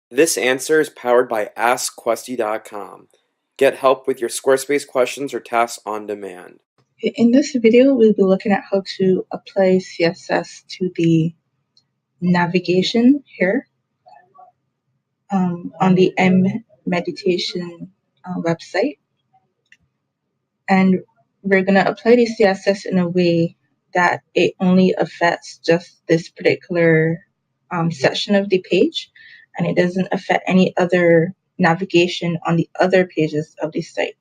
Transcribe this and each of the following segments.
This answer is powered by AskQuesty.com. Get help with your Squarespace questions or tasks on demand. In this video, we'll be looking at how to apply CSS to the navigation here on the M Meditation website. And we're going to apply the CSS in a way that it only affects just this particular section of the page, and it doesn't affect any other navigation on the other pages of the site.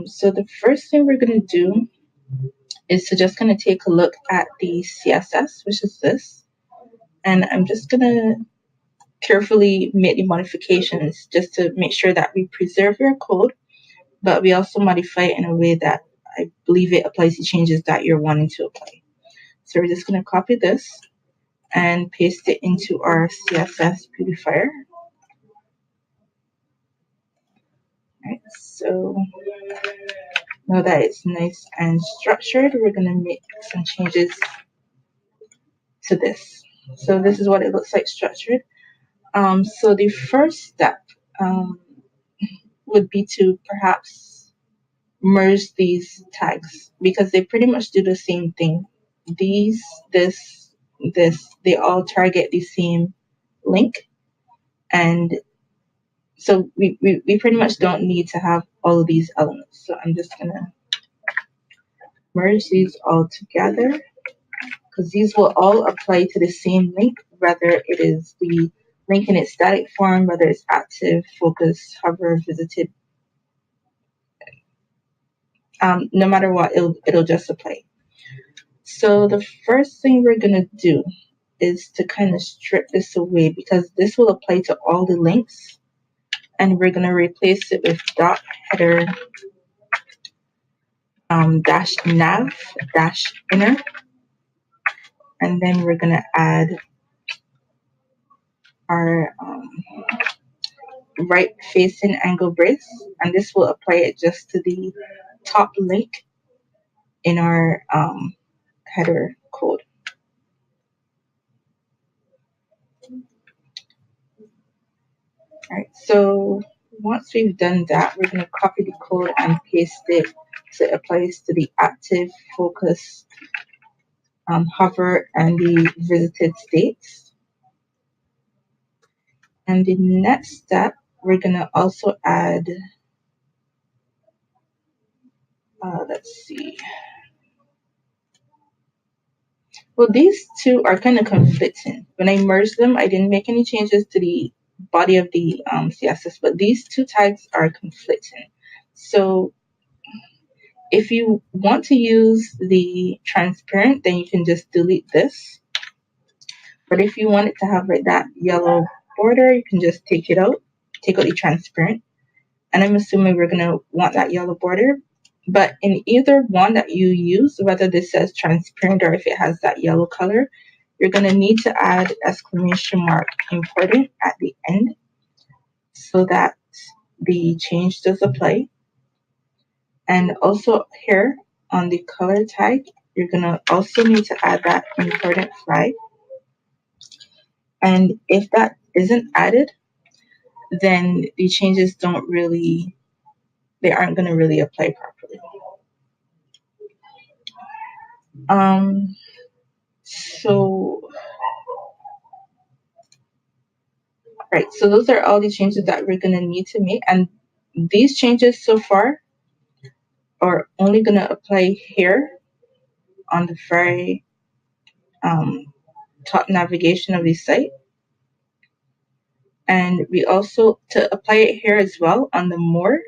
So the first thing we're going to do is to just going to take a look at the CSS, which is this, and I'm just going to carefully make the modifications just to make sure that we preserve your code, but we also modify it in a way that I believe it applies the changes that you're wanting to apply. So we're just going to copy this and paste it into our CSS beautifier. Right, so now that it's nice and structured, we're going to make some changes to this. So this is what it looks like structured. So the first step would be to perhaps merge these tags because they pretty much do the same thing. These, this, they all target the same link. And so we pretty much don't need to have all of these elements. So I'm just going to merge these all together because these will all apply to the same link, whether it is the link in its static form, whether it's active, focus, hover, visited. No matter what, it'll just apply. So the first thing we're going to do is to kind of strip this away because this will apply to all the links, and we're going to replace it with dot header dash nav dash inner, and then we're going to add our right facing angle brace, and this will apply it just to the top link in our header code. All right, so once we've done that, we're going to copy the code and paste it so it applies to the active, focus, hover, and the visited states. And the next step, we're going to also add, let's see. Well, these two are kind of conflicting. When I merged them, I didn't make any changes to the body of the CSS, but these two tags are conflicting. So if you want to use the transparent, then you can just delete this. But if you want it to have like that yellow border, you can just take out the transparent. And I'm assuming we're going to want that yellow border. But in either one that you use, whether this says transparent or if it has that yellow color, you're going to need to add exclamation mark important at the end so that the change does apply. And also here on the color tag, you're going to also need to add that important flag. And if that isn't added, then the changes aren't going to really apply properly. Right, so those are all the changes that we're going to need to make. And these changes so far are only going to apply here on the very top navigation of the site. And we also, to apply it here as well on the more,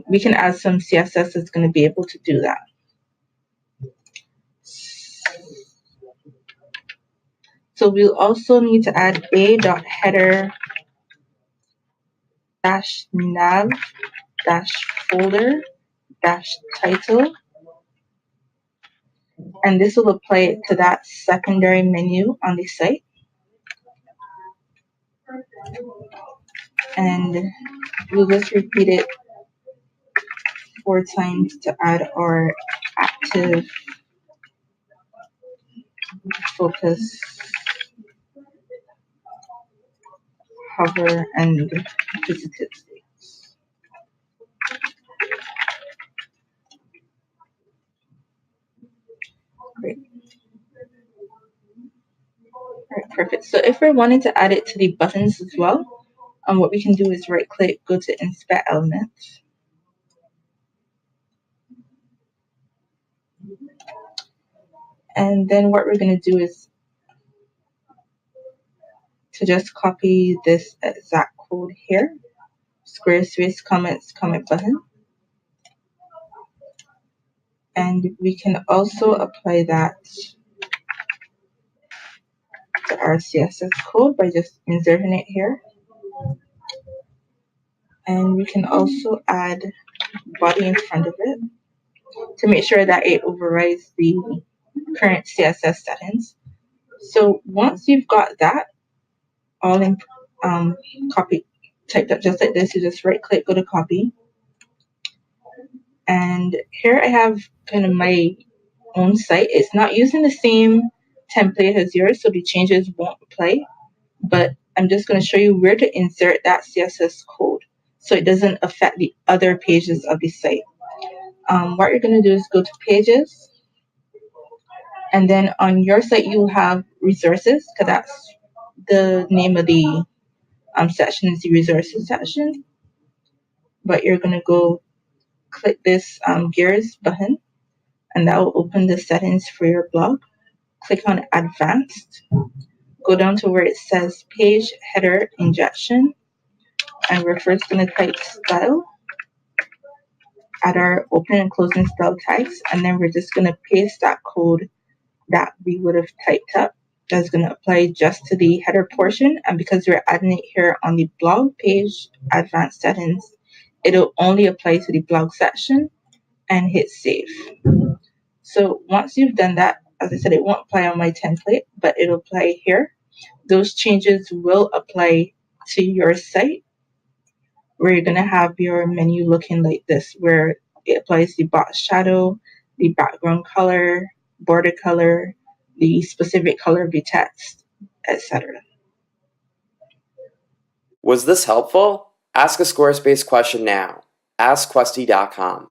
we can add some CSS that's going to be able to do that. So we'll also need to add a.header dash nav dash folder dash title, and this will apply it to that secondary menu on the site. And we'll just repeat it 4 times to add our active, focus, hover and visited states. Great. All right, perfect. So if we're wanting to add it to the buttons as well, what we can do is right click, go to inspect elements. And then what we're going to do is to just copy this exact code here, Squarespace comment button. And we can also apply that to our CSS code by just inserting it here. And we can also add body in front of it to make sure that it overrides the current CSS settings. So once you've got that all in copy typed up just like this, you just right click, go to copy. And here I have kind of my own site. It's not using the same template as yours, so the changes won't apply. But I'm just going to show you where to insert that CSS code so it doesn't affect the other pages of the site. What you're going to do is go to pages, and then on your site you have resources, because that's the name of the section is the resources section. But you're going to go click this gears button, and that will open the settings for your blog. Click on advanced, go down to where it says page header injection, and we're first going to type style, add our open and closing style tags, and then we're just going to paste that code that we would have typed up. That's going to apply just to the header portion, and because we're adding it here on the blog page advanced settings, it'll only apply to the blog section, and hit save. So once you've done that, as I said, it won't apply on my template, but it'll apply here. Those changes will apply to your site, where you're going to have your menu looking like this, where it applies the box shadow, the background color, border color, the specific color of the text, etc. Was this helpful? Ask a Squarespace question now. AskQuesty.com.